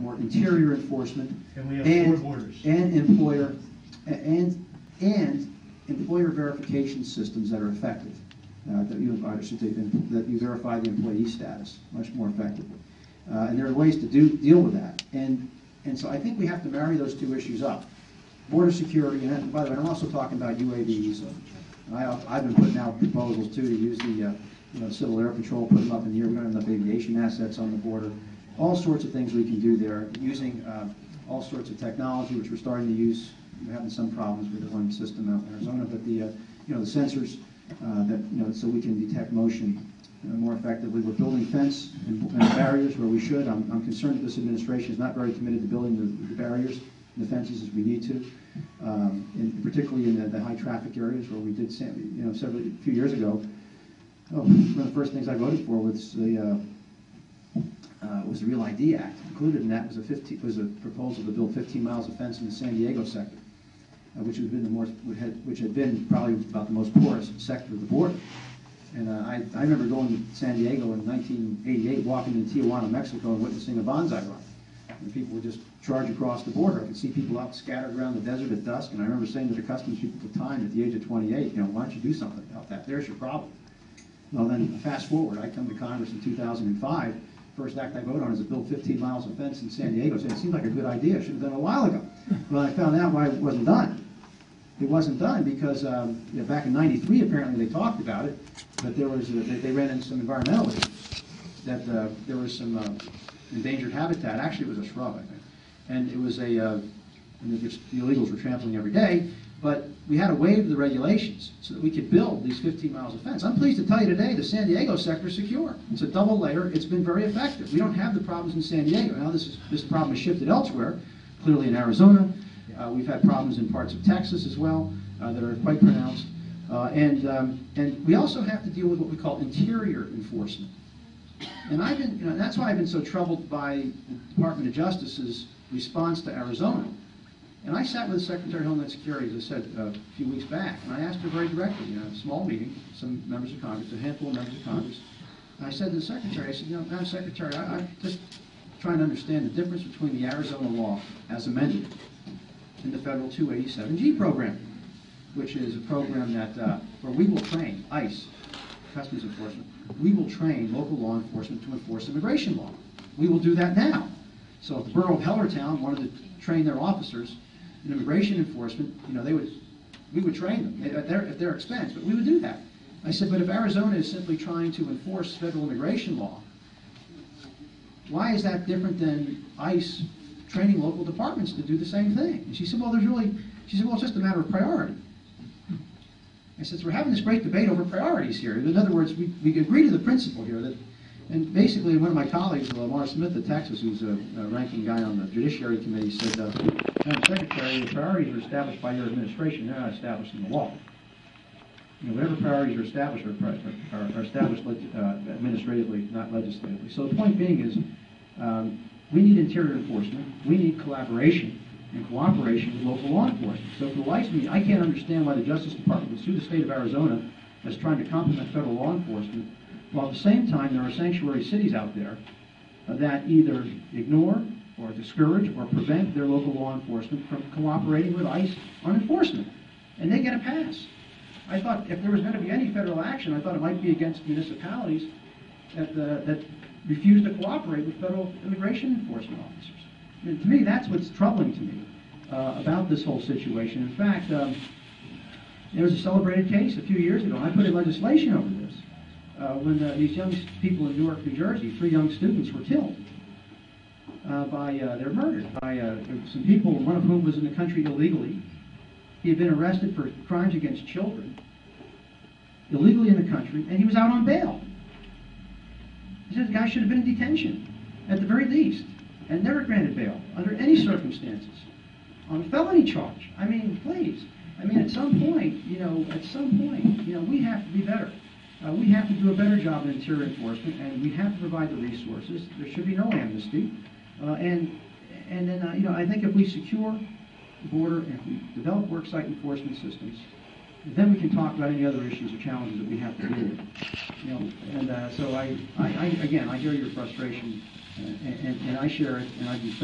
more interior enforcement, And we have 4 borders. and employer verification systems that are effective. That you verify the employee status much more effectively. And there are ways to deal with that. And so I think we have to marry those two issues up. Border security, and by the way, I'm also talking about UAVs. I've been putting out proposals too to use the Civil Air Patrol, put them up in the air. We don't have enough aviation assets on the border. All sorts of things we can do there, using all sorts of technology, which we're starting to use. We're having some problems with one system out in Arizona, but the sensors so we can detect motion more effectively. We're building fence and barriers where we should. I'm concerned that this administration is not very committed to building the barriers and the fences as we need to, and particularly in the high traffic areas where we did, a few years ago. One of the first things I voted for was the Real ID Act. Included in that was a proposal to build 15 miles of fence in the San Diego sector, which had been probably about the most porous sector of the border. And I remember going to San Diego in 1988, walking into Tijuana, Mexico, and witnessing a bonsai run. And people would just charge across the border. I could see people out scattered around the desert at dusk, and I remember saying to the customs people at the time, at the age of 28, why don't you do something about that? There's your problem. Well, then fast forward, I come to Congress in 2005. First act I vote on is to build 15 miles of fence in San Diego. So it seemed like a good idea. I should have done it a while ago. Well, I found out why it wasn't done. It wasn't done because back in '93, apparently they talked about it, but there was they ran into some environmental issues. That there was some endangered habitat. Actually, it was a shrub, I think, and it was the illegals were trampling every day. But we had to waive the regulations so that we could build these 15 miles of fence. I'm pleased to tell you today the San Diego sector is secure. It's a double layer. It's been very effective. We don't have the problems in San Diego. Now this problem has shifted elsewhere, clearly in Arizona. We've had problems in parts of Texas as well that are quite pronounced. And we also have to deal with what we call interior enforcement. And I've been, that's why I've been so troubled by the Department of Justice's response to Arizona. And I sat with the Secretary of Homeland Security, as I said a few weeks back, and I asked her very directly, a small meeting, some members of Congress, a handful of members of Congress. And I said to the Secretary, I said, Madam Secretary, I'm just trying to understand the difference between the Arizona law as amended and the federal 287G program, which is a program that where we will train ICE, Customs Enforcement, we will train local law enforcement to enforce immigration law. We will do that now. So if the borough of Hellertown wanted to train their officers in immigration enforcement, we would train them at their expense, but we would do that. I said, but if Arizona is simply trying to enforce federal immigration law, why is that different than ICE training local departments to do the same thing? And she said, well, it's just a matter of priority. I said, so we're having this great debate over priorities here. In other words, we agree to the principle here that, and basically one of my colleagues, Lamar Smith of Texas, who's a ranking guy on the Judiciary Committee, said, Madam Secretary, the priorities are established by your administration. They're not established in the law. Whatever priorities are established are established administratively, not legislatively. So the point being is, we need interior enforcement. We need collaboration and cooperation with local law enforcement. So for the life of me, I can't understand why the Justice Department would sue the state of Arizona as trying to complement federal law enforcement, while at the same time there are sanctuary cities out there that either ignore or discourage or prevent their local law enforcement from cooperating with ICE on enforcement. And they get a pass. I thought if there was going to be any federal action, I thought it might be against municipalities that refuse to cooperate with federal immigration enforcement officers. And to me, that's what's troubling to me about this whole situation. In fact, there was a celebrated case a few years ago, and I put in legislation over this, when these young people in Newark, New Jersey, 3 young students were killed. They were murdered by some people, one of whom was in the country illegally. He had been arrested for crimes against children, illegally in the country, and he was out on bail. He said the guy should have been in detention, at the very least, and never granted bail, under any circumstances, on a felony charge. I mean, please. I mean, at some point, we have to be better. We have to do a better job in interior enforcement, and we have to provide the resources. There should be no amnesty. And then, I think if we secure the border and if we develop worksite enforcement systems, then we can talk about any other issues or challenges that we have to deal with. So again, I hear your frustration, and I share it, and I defend